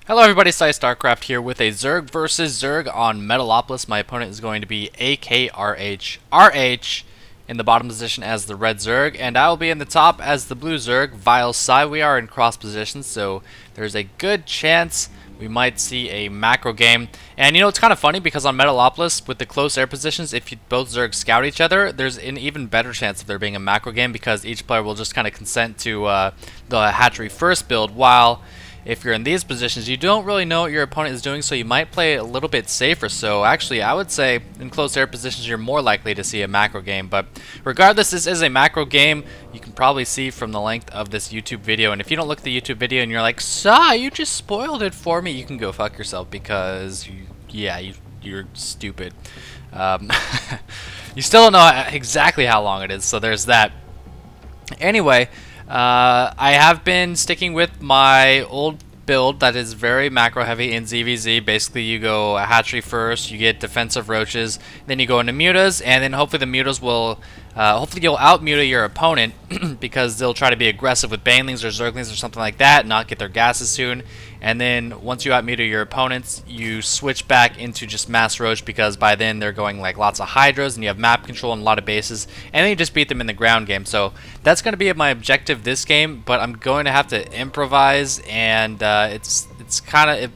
Hello everybody, PsyStarcraft here with a Zerg versus Zerg on Mutalisk. My opponent is going to be akrhRH. RH in the bottom position as the red Zerg, and I will be in the top as the blue Zerg, vilePsY. We are in cross position, so there's a good chance we might see a macro game. And you know, it's kind of funny because on Mutalisk, with the close air positions, if you both Zergs scout each other, there's an even better chance of there being a macro game because each player will just kind of consent to the hatchery first build, while if you're in these positions, you don't really know what your opponent is doing, so you might play a little bit safer. So actually, I would say in close air positions, you're more likely to see a macro game. But regardless, this is a macro game. You can probably see from the length of this YouTube video. And if you don't look at the YouTube video and you're like, "Sai, you just spoiled it for me," you can go fuck yourself because, you're stupid. You still don't know exactly how long it is, so there's that. Anyway, I have been sticking with my old build that is very macro heavy in ZVZ. Basically, you go hatchery first, you get defensive roaches, then you go into mutas, and then hopefully the mutas will, hopefully you'll out-muta your opponent because they'll try to be aggressive with banelings or zerglings or something like that, not get their gases soon. And then once you out-muta your opponents, you switch back into just mass roach because by then they're going like lots of hydras and you have map control and a lot of bases, and then you just beat them in the ground game. So that's going to be my objective this game, but I'm going to have to improvise, and it's kind of, it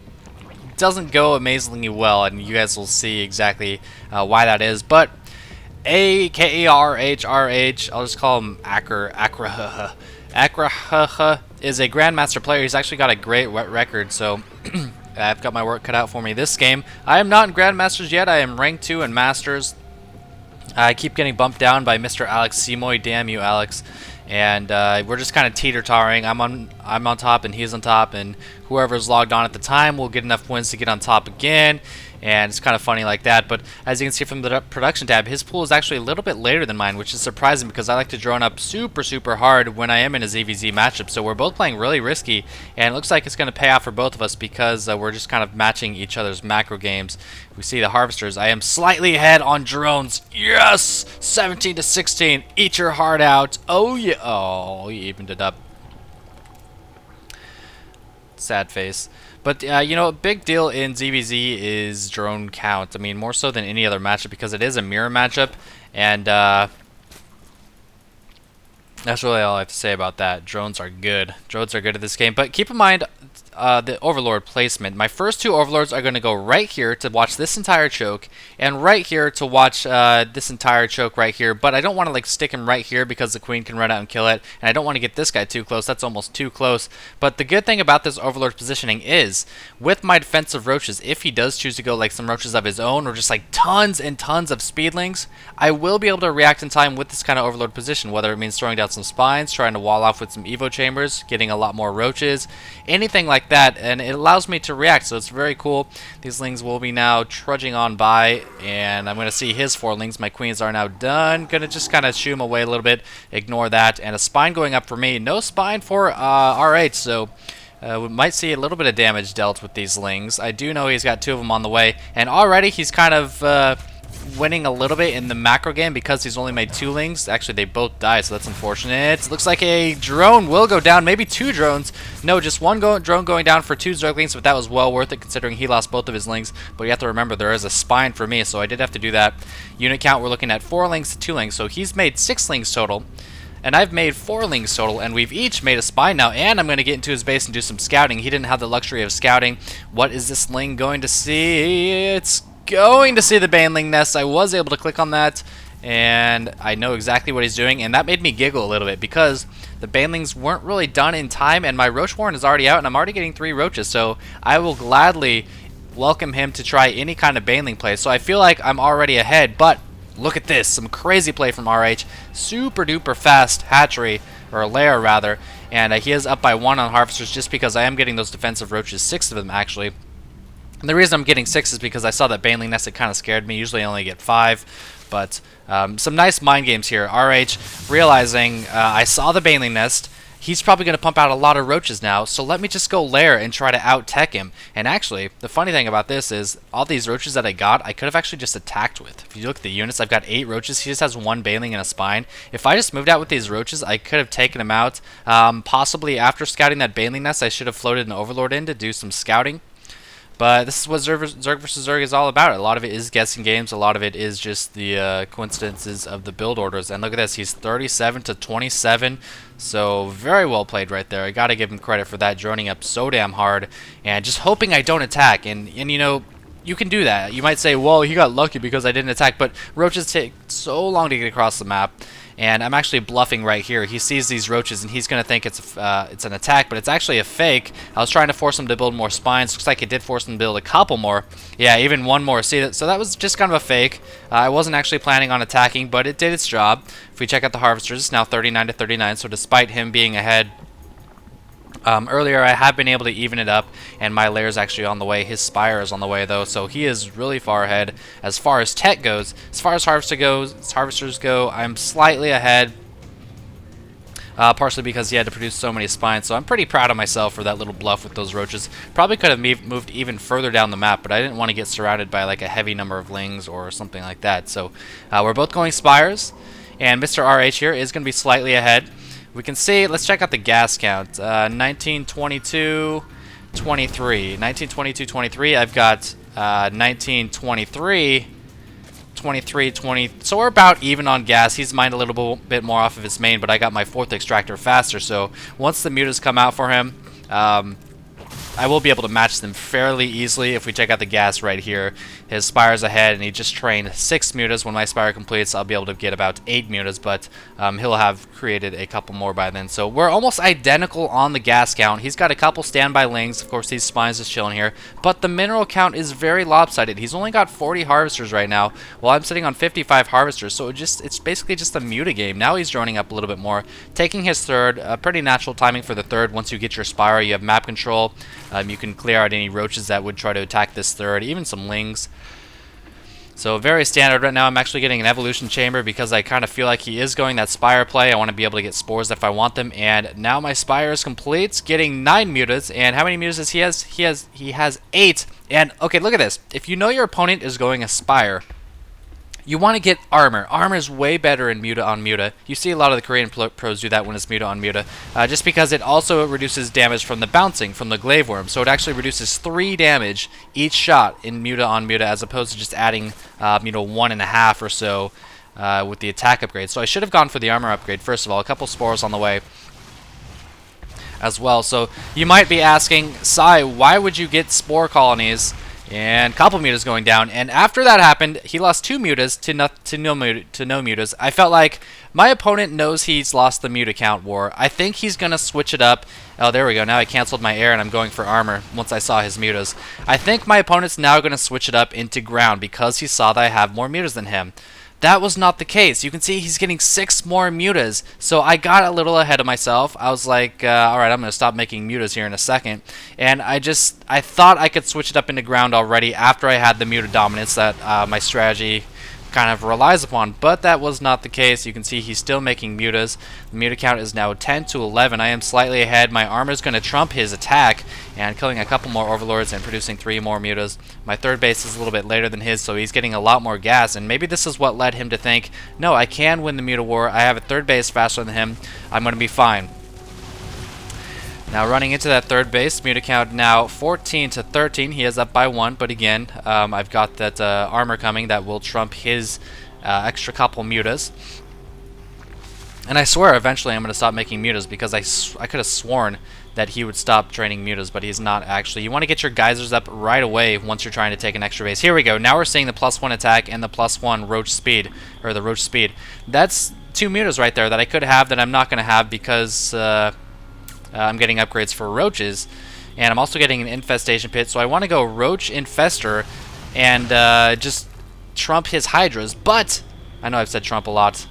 doesn't go amazingly well, and you guys will see exactly why that is. But akrhRH, I'll just call him akrhRH. akrhRH is a Grandmaster player. He's actually got a great record, so I've got my work cut out for me this game. I am not in Grandmasters yet. I am rank 2 in Masters. I keep getting bumped down by Mr. Alex Seymour. Damn you, Alex. And we're just kind of teeter-tottering. I'm on top and he's on top, and whoever's logged on at the time will get enough wins to get on top again. And it's kind of funny like that. But as you can see from the production tab, his pool is actually a little bit later than mine, which is surprising because I like to drone up super hard when I am in a ZVZ matchup. So we're both playing really risky, and it looks like it's going to pay off for both of us because we're just kind of matching each other's macro games. We see the harvesters. I am slightly ahead on drones. Yes! 17 to 16. Eat your heart out. Oh yeah. Oh, he evened it up. Sad face. But, you know, a big deal in ZVZ is drone count. I mean, more so than any other matchup because it is a mirror matchup. And that's really all I have to say about that. Drones are good. Drones are good at this game. But keep in mind the Overlord placement. My first two Overlords are going to go right here to watch this entire choke, and right here to watch this entire choke right here. But I don't want to like stick him right here because the Queen can run out and kill it, and I don't want to get this guy too close. That's almost too close. But the good thing about this Overlord positioning is, with my defensive roaches, if he does choose to go like some roaches of his own or just like tons and tons of speedlings, I will be able to react in time with this kind of Overlord position, whether it means throwing down some spines, trying to wall off with some Evo chambers, getting a lot more roaches, anything like that, and it allows me to react, so it's very cool. These lings will be now trudging on by, and I'm going to see his 4 lings. My queens are now done. Going to just kind of shoo him away a little bit, ignore that, and a spine going up for me. No spine for RH, so we might see a little bit of damage dealt with these lings. I do know he's got 2 of them on the way, and already he's kind of winning a little bit in the macro game because he's only made 2 lings. Actually, they both died, so that's unfortunate. Looks like a drone will go down, maybe 2 drones. No, just one drone going down for 2 zerglings, but that was well worth it considering he lost both of his lings. But you have to remember there is a spine for me, so I did have to do that. Unit count, we're looking at 4 lings to 2 lings, so he's made 6 lings total. And I've made 4 lings total, and we've each made a spine now, and I'm going to get into his base and do some scouting. He didn't have the luxury of scouting. What is this ling going to see? It's going to see the Baneling nest. I was able to click on that, and I know exactly what he's doing, and that made me giggle a little bit because the Banelings weren't really done in time, and my Roach Warren is already out, and I'm already getting 3 roaches, so I will gladly welcome him to try any kind of Baneling play. So I feel like I'm already ahead, but look at this, some crazy play from RH. Super duper fast hatchery, or lair rather, and he is up by 1 on harvesters just because I am getting those defensive roaches, 6 of them actually. And the reason I'm getting 6 is because I saw that Baneling nest. It kind of scared me. Usually I only get 5, but some nice mind games here. RH realizing I saw the Baneling nest, he's probably going to pump out a lot of roaches now, so let me just go lair and try to out-tech him. And actually, the funny thing about this is, all these roaches that I got, I could have actually just attacked with. If you look at the units, I've got 8 roaches, he just has 1 Baneling and a Spine. If I just moved out with these roaches, I could have taken him out. Possibly after scouting that Baneling nest, I should have floated an Overlord in to do some scouting. But this is what Zerg vs. Zerg is all about. A lot of it is guessing games. A lot of it is just the coincidences of the build orders. And look at this. He's 37 to 27. So very well played right there. I got to give him credit for that, droning up so damn hard. And just hoping I don't attack. And you know, you can do that. You might say, well, he got lucky because I didn't attack. But roaches take so long to get across the map. And I'm actually bluffing right here. He sees these roaches, and he's going to think it's an attack, but it's actually a fake. I was trying to force him to build more spines. Looks like it did force him to build a couple more. Yeah, even one more. See that? So that was just kind of a fake. I wasn't actually planning on attacking, but it did its job. If we check out the harvesters, it's now 39 to 39. So despite him being ahead earlier, I have been able to even it up, and my lair is actually on the way. His spire is on the way, though, so he is really far ahead as far as tech goes. As far as harvesters go, I'm slightly ahead, partially because he had to produce so many spines, so I'm pretty proud of myself for that little bluff with those roaches. Probably could have moved even further down the map, but I didn't want to get surrounded by like a heavy number of lings or something like that. So we're both going spires, and Mr. RH here is going to be slightly ahead. We can see, let's check out the gas count. 1922, 23. 1922, 23. I've got 1923, 23, 20. So we're about even on gas. He's mined a little bit more off of his main, but I got my 4th extractor faster. So once the mutas come out for him, I will be able to match them fairly easily. If we check out the gas right here, his spire's ahead, and he just trained 6 mutas. When my spire completes, I'll be able to get about 8 mutas, but he'll have created a couple more by then. So we're almost identical on the gas count. He's got a couple standby lings. Of course, these spines is chilling here, but the mineral count is very lopsided. He's only got 40 harvesters right now, while I'm sitting on 55 harvesters, so it's basically just a muta game. Now he's droning up a little bit more, taking his 3rd. Pretty natural timing for the 3rd. Once you get your spire, you have map control. You can clear out any roaches that would try to attack this 3rd, even some lings. So very standard. Right now I'm actually getting an evolution chamber because I kind of feel like he is going that spire play. I want to be able to get spores if I want them. And now my spire is complete, getting 9 mutas. And how many mutas does he has? He has 8. And okay, look at this. If you know your opponent is going a spire, you want to get armor. Armor is way better in Muta on Muta. You see a lot of the Korean pros do that when it's Muta on Muta, just because it also reduces damage from the bouncing, from the glaive worm. So it actually reduces 3 damage each shot in Muta on Muta, as opposed to just adding, 1.5 or so with the attack upgrade. So I should have gone for the armor upgrade, first of all. A couple spores on the way as well. So you might be asking, Psy, why would you get spore colonies? And couple mutas going down, and after that happened, he lost 2 mutas to no mutas. I felt like my opponent knows he's lost the muta count war. I think he's gonna switch it up. Oh, there we go. Now I canceled my air, and I'm going for armor once I saw his mutas. I think my opponent's now gonna switch it up into ground because he saw that I have more mutas than him. That was not the case. You can see he's getting 6 more mutas. So I got a little ahead of myself. I was like, alright, I'm going to stop making mutas here in a second. And I thought I could switch it up into ground already after I had the muta dominance that my strategy kind of relies upon, but that was not the case. You can see he's still making mutas. The muta count is now 10 to 11. I am slightly ahead. My armor is going to trump his attack, and killing a couple more overlords and producing 3 more mutas. My 3rd base is a little bit later than his, so he's getting a lot more gas, and maybe this is what led him to think, no, I can win the muta war. I have a 3rd base faster than him. I'm going to be fine. Now running into that 3rd base, muta count now 14 to 13. He is up by 1, but again, I've got that armor coming that will trump his extra couple mutas. And I swear eventually I'm going to stop making mutas because I could have sworn that he would stop training mutas, but he's not actually. You want to get your geysers up right away once you're trying to take an extra base. Here we go. Now we're seeing the +1 attack and the +1 roach speed, or the roach speed. That's 2 mutas right there that I could have that I'm not going to have because I'm getting upgrades for roaches, and I'm also getting an infestation pit, so I want to go roach infester and just trump his hydras. But I know I've said trump a lot,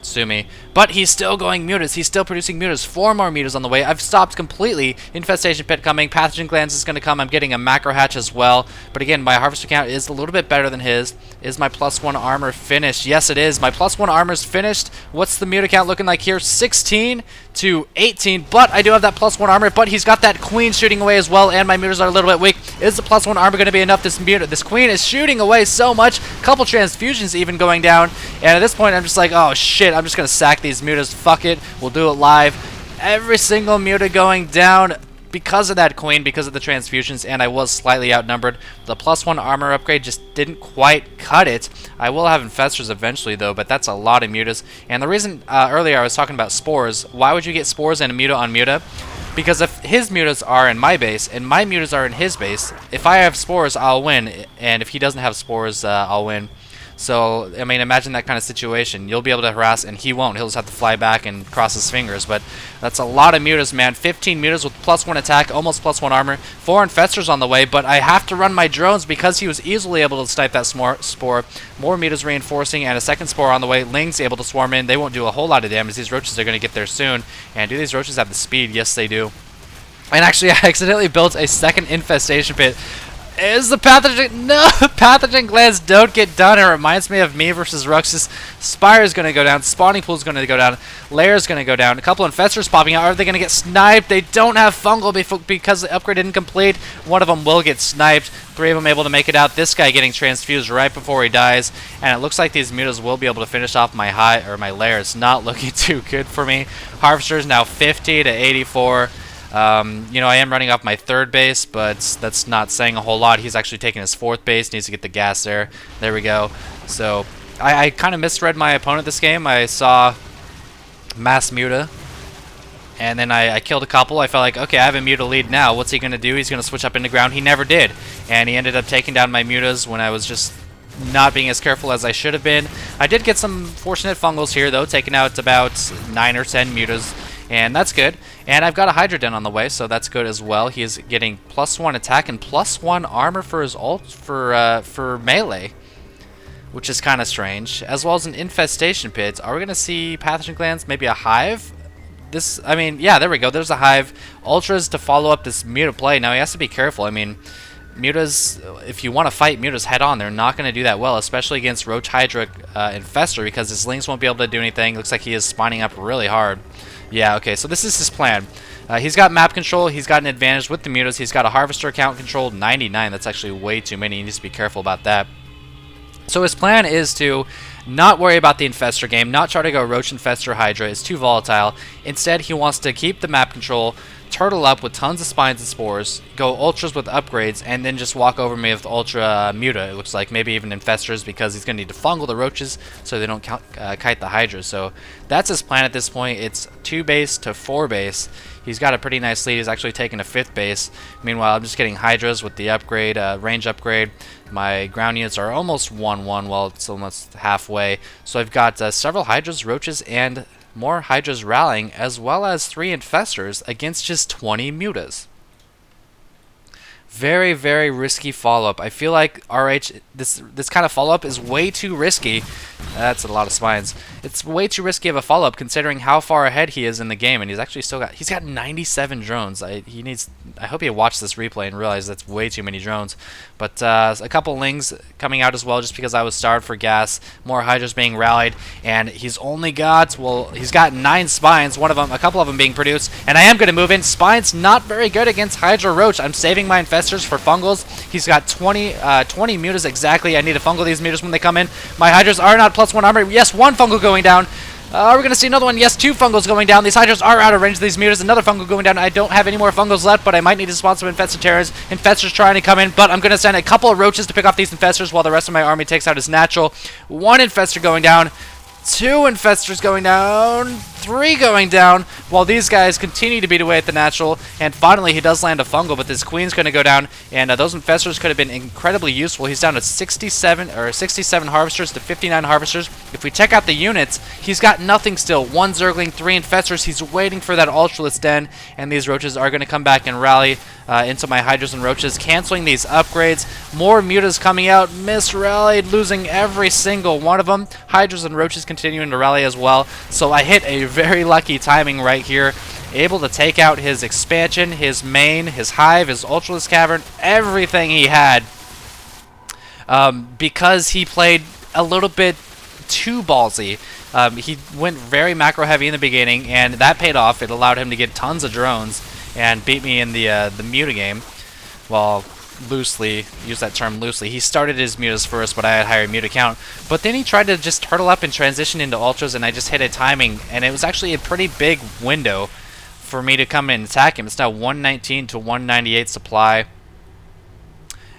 sue me, but he's still going mutas. He's still producing mutas. 4 more mutas on the way. I've stopped completely. Infestation pit coming. Pathogen glands is going to come. I'm getting a akrhRH as well, but again, my harvester count is a little bit better than his. Is my +1 armor finished? Yes, it is. My +1 armor is finished. What's the muta count looking like here? 16 to 18, but I do have that +1 armor, but he's got that queen shooting away as well, and my mutas are a little bit weak. Is the +1 armor going to be enough? This queen is shooting away so much, couple transfusions even going down, and at this point I'm just like, oh shit, I'm just going to sack these mutas, fuck it, we'll do it live. Every single muta going down because of that queen, because of the transfusions, and I was slightly outnumbered. The +1 armor upgrade just didn't quite cut it. I will have infestors eventually though, but that's a lot of mutas. And the reason earlier I was talking about spores, why would you get spores and a muta on muta? Because if his mutas are in my base and my mutas are in his base, if I have spores I'll win, and if he doesn't have spores I'll win. So, I mean, imagine that kind of situation. You'll be able to harass, and he won't. He'll just have to fly back and cross his fingers. But that's a lot of mutas, man. 15 mutas with +1 attack, almost +1 armor. 4 infestors on the way, but I have to run my drones because he was easily able to snipe that spore. More mutas reinforcing, and a second spore on the way. Ling's able to swarm in. They won't do a whole lot of damage. These roaches are going to get there soon. And do these roaches have the speed? Yes, they do. And actually, I accidentally built a second infestation pit. Is the pathogen... No! Pathogen glands don't get done. It reminds me of me versus Ruxus. Spire is going to go down. Spawning pool is going to go down. Lair is going to go down. A couple infestors popping out. Are they going to get sniped? They don't have fungal because the upgrade didn't complete. One of them will get sniped. 3 of them able to make it out. This guy getting transfused right before he dies. And it looks like these mutas will be able to finish off my my lair. It's not looking too good for me. Harvester is now 50 to 84. You know, I am running off my 3rd base, but that's not saying a whole lot. He's actually taking his 4th base. Needs to get the gas there. There we go. So, I kind of misread my opponent this game. I saw mass muta, and then I killed a couple. I felt like, okay, I have a muta lead now. What's he going to do? He's going to switch up into ground. He never did. And he ended up taking down my mutas when I was just not being as careful as I should have been. I did get some fortunate fungals here, though, taking out about 9 or 10 mutas. And that's good. And I've got a Hydra Den on the way, so that's good as well. He is getting +1 attack and +1 armor for his ult for melee, which is kind of strange. As well as an infestation pit. Are we going to see pathogen glands? Maybe a hive? I mean, yeah, there we go. There's a hive. Ultras to follow up this muta play. Now he has to be careful. I mean, mutas, if you want to fight mutas head on, they're not going to do that well, especially against Roach Hydra Infestor, because his Lings won't be able to do anything. Looks like he is spawning up really hard. Yeah, okay, so this is his plan. He's got map control. He's got an advantage with the mutas. He's got a harvester count control, 99. That's actually way too many. He needs to be careful about that. So his plan is to not worry about the infestor game, not try to go Roach Infestor Hydra. It's too volatile. Instead, he wants to keep the map control, turtle up with tons of spines and spores, go ultras with upgrades, and then just walk over me with ultra muta. It looks like maybe even infestors, because he's going to need to fungal the roaches so they don't kite the hydras. So that's his plan at this point. It's 2 base to 4 base. He's got a pretty nice lead. He's actually taking a 5th base. Meanwhile, I'm just getting hydras with the upgrade, range upgrade. My ground units are almost 1-1, well, it's almost halfway. So I've got several hydras, roaches, and more hydras rallying, as well as 3 infestors against just 20 mutas. Very, very risky follow-up. I feel like RH, this kind of follow-up is way too risky. That's a lot of spines. It's way too risky of a follow-up considering how far ahead he is in the game, and he's actually still got 97 drones. I hope he watched this replay and realized that's way too many drones. But a couple Lings coming out as well, just because I was starved for gas. More hydras being rallied, and he's only got, well, he's got 9 spines. A couple of them being produced, and I am going to move in. Spines not very good against Hydra Roach. I'm saving my infestors for fungals. He's got 20 mutas exactly. I need to fungal these mutas when they come in. My hydras are not +1 armor. Yes, 1 fungal going down. We're going to see another one. Yes, 2 fungals going down. These hydras are out of range of these mutas. Another fungal going down. I don't have any more fungals left, but I might need to spawn some infested terrors. Infestors trying to come in, but I'm going to send a couple of roaches to pick off these infestors while the rest of my army takes out his natural. 1 infestor going down. 2 infestors going down, 3 going down, while these guys continue to beat away at the natural. And finally, he does land a fungal, but this queen's going to go down, and those infestors could have been incredibly useful. He's down to 67 harvesters to 59 harvesters. If we check out the units, he's got nothing still. 1 Zergling, 3 infestors. He's waiting for that Ultralist Den, and these roaches are going to come back and rally into my hydras and roaches, canceling these upgrades. More mutas coming out, misrallied, losing every single one of them. Hydras and roaches continuing to rally as well. So I hit a very lucky timing right here, able to take out his expansion, his main, his hive, his Ultralist Cavern, everything he had, because he played a little bit too ballsy. He went very macro heavy in the beginning, and that paid off. It allowed him to get tons of drones and beat me in the Muta game. Well, loosely, use that term loosely. He started his Mutas first, but I had higher Muta count. But then he tried to just turtle up and transition into Ultras, and I just hit a timing, and it was actually a pretty big window for me to come in and attack him. It's now 119 to 198 supply.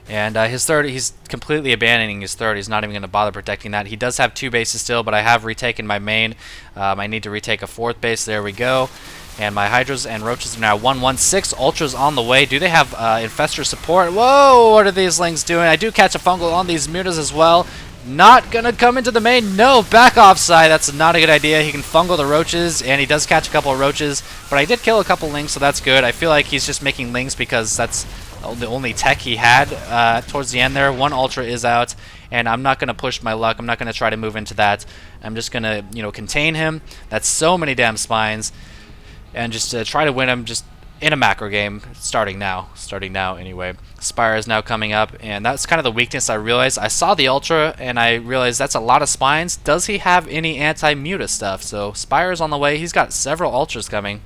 And his third, he's completely abandoning his third. He's not even going to bother protecting that. He does have 2 bases still, but I have retaken my main. I need to retake a 4th base. There we go. And my Hydras and Roaches are now 116. Ultras on the way. Do they have Infestor support? Whoa, what are these Lings doing? I do catch a fungal on these Mutas as well. Not going to come into the main. No, back off side. That's not a good idea. He can fungal the Roaches, and he does catch a couple of Roaches. But I did kill a couple Lings, so that's good. I feel like he's just making Lings because that's the only tech he had towards the end there. 1 Ultra is out, and I'm not going to push my luck. I'm not going to try to move into that. I'm just going to, contain him. That's so many damn spines, and just try to win him just in a macro game, starting now anyway. Spire is now coming up, and that's kind of the weakness I realized. I saw the Ultra, and I realized that's a lot of spines. Does he have any anti-Muta stuff? So Spire is on the way. He's got several Ultras coming.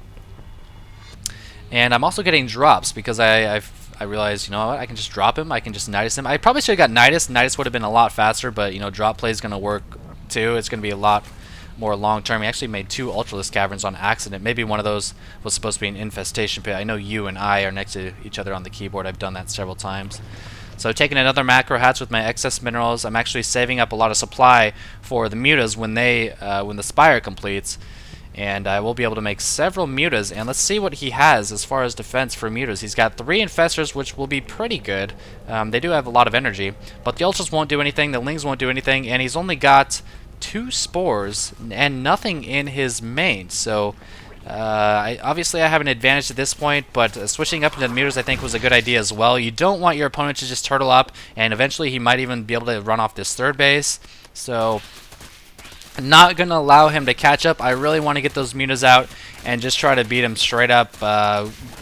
And I'm also getting drops because I realized, you know what, I can just drop him. I can just Nidus him. I probably should have got Nidus. Nidus would have been a lot faster, but, drop play is going to work too. It's going to be a lot more long-term. He actually made 2 Ultralisk Caverns on accident. Maybe one of those was supposed to be an infestation pit. I know you and I are next to each other on the keyboard. I've done that several times. So taking another macro hatch with my excess minerals. I'm actually saving up a lot of supply for the Mutas when the Spire completes. And I will be able to make several Mutas, and let's see what he has as far as defense for Mutas. He's got 3 Infestors, which will be pretty good. They do have a lot of energy, but the Ultras won't do anything, the Lings won't do anything, and he's only got 2 Spores and nothing in his main. So obviously I have an advantage at this point, but switching up into the Mutas I think was a good idea as well. You don't want your opponent to just turtle up, and eventually he might even be able to run off this 3rd base. So not going to allow him to catch up. I really want to get those Mutas out and just try to beat him straight up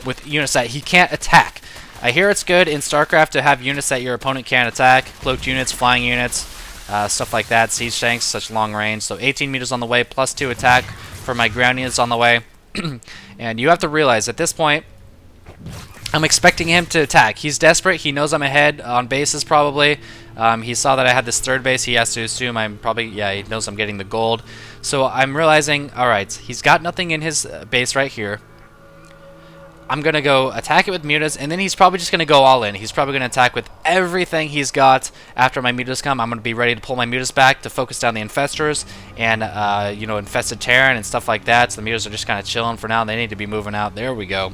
with units that he can't attack. I hear it's good in StarCraft to have units that your opponent can't attack. Cloaked units, flying units, stuff like that. Siege tanks, such long range. So 18 Mutas on the way, plus 2 attack for my ground units on the way. And you have to realize at this point, I'm expecting him to attack. He's desperate. He knows I'm ahead on bases probably. He saw that I had this 3rd base. He has to assume I'm probably, yeah, he knows I'm getting the gold. So I'm realizing, alright, he's got nothing in his base right here. I'm going to go attack it with Mutas, and then he's probably just going to go all in. He's probably going to attack with everything he's got after my Mutas come. I'm going to be ready to pull my Mutas back to focus down the Infestors and, infested Terran and stuff like that. So the Mutas are just kind of chilling for now. They need to be moving out. There we go.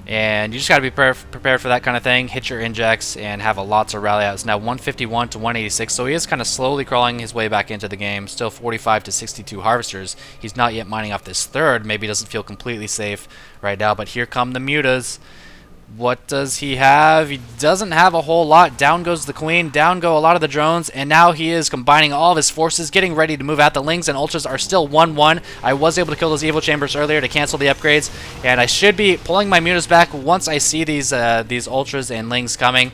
And you just got to be prepared for that kind of thing. Hit your injects and have a lot to rally out. It's now 151 to 186, so he is kind of slowly crawling his way back into the game. Still 45 to 62 harvesters. He's not yet mining off this 3rd. Maybe he doesn't feel completely safe right now, but here come the Mutas. What does he have? He doesn't have a whole lot. Down goes the Queen. Down go a lot of the drones. And now he is combining all of his forces, getting ready to move out. The Lings and Ultras are still 1-1. I was able to kill those Evil Chambers earlier to cancel the upgrades. And I should be pulling my Mutas back once I see these Ultras and Lings coming.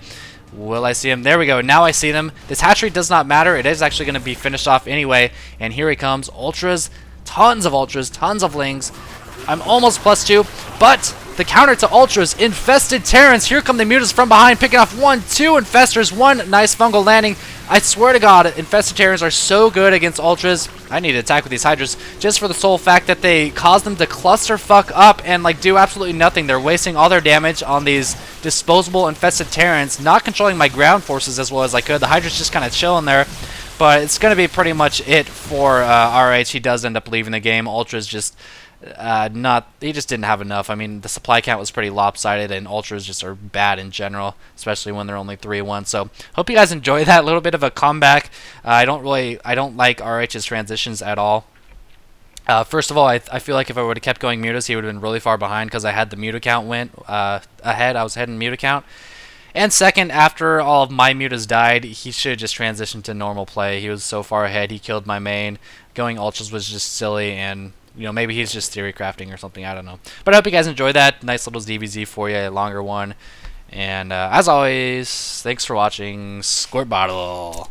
Will I see them? There we go. Now I see them. This hatchery does not matter. It is actually going to be finished off anyway. And here he comes. Ultras. Tons of Ultras. Tons of Lings. I'm almost +2, but the counter to Ultras, Infested Terrans. Here come the Mutas from behind, picking off 1, 2 Infestors, 1 nice fungal landing. I swear to God, Infested Terrans are so good against Ultras. I need to attack with these Hydras just for the sole fact that they cause them to cluster fuck up and do absolutely nothing. They're wasting all their damage on these disposable Infested Terrans, not controlling my ground forces as well as I could. The Hydra's just kind of chilling there. But it's going to be pretty much it for RH. He does end up leaving the game. Ultra's just he just didn't have enough. I mean, the supply count was pretty lopsided, and Ultras just are bad in general, especially when they're only 3-1. So hope you guys enjoy that little bit of a comeback. I don't like RH's transitions at all. First of all, I feel like if I would have kept going Mutas, he would have been really far behind because I had the Muta count went ahead. I was ahead in Muta count. And second, after all of my Mutas died, he should just transition to normal play. He was so far ahead, he killed my main. Going Ultras was just silly, and maybe he's just theory crafting or something. I don't know. But I hope you guys enjoyed that. Nice little DBZ for you, a longer one. And as always, thanks for watching. Squirt Bottle.